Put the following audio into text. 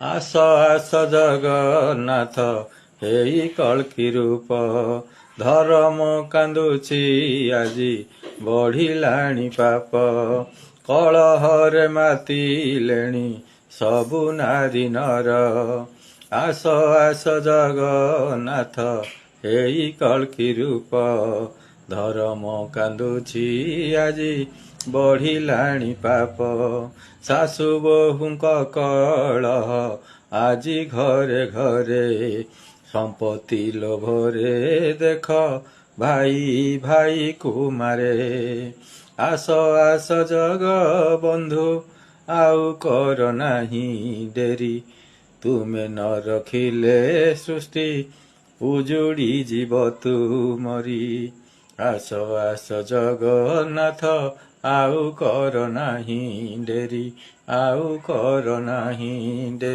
ଆସ ଆସ ଜଗନ୍ନାଥ ହେଇ କଳ୍କି ରୂପ ଧର୍ମ କାନ୍ଦୁଛି ଆଜି ବଢିଲାଣି ପାପ କଳହରେ ମାତିଲେଣି ସବୁ ନାରୀ ନର ଆସ ଆସ ଜଗନ୍ନାଥ ହେଇ କଳ୍କି ରୂପ ଧର୍ମ କାନ୍ଦୁଛି ଆଜି ବଢିଲାଣି ପାପ ଶାଶୁ ବୋହୂଙ୍କ କଳହ ଆଜି ଘରେ ଘରେ ସମ୍ପତ୍ତି ଲୋଭରେ ଦେଖ ଭାଇ ଭାଇକୁ ମାରେ ଆସ ଆସ ଜଗବନ୍ଧୁ ଆଉ କର ନାହିଁ ଡେରି ତୁମେ ନ ରଖିଲେ ସୃଷ୍ଟି ଉଜୁଡ଼ି ଯିବ ତୁମରି ଆସ ଆସ ଜଗନ୍ନାଥ ଆଉ କର ନାହିଁ ଡେରି ଆଉ କର ନାହିଁ ଡେରି।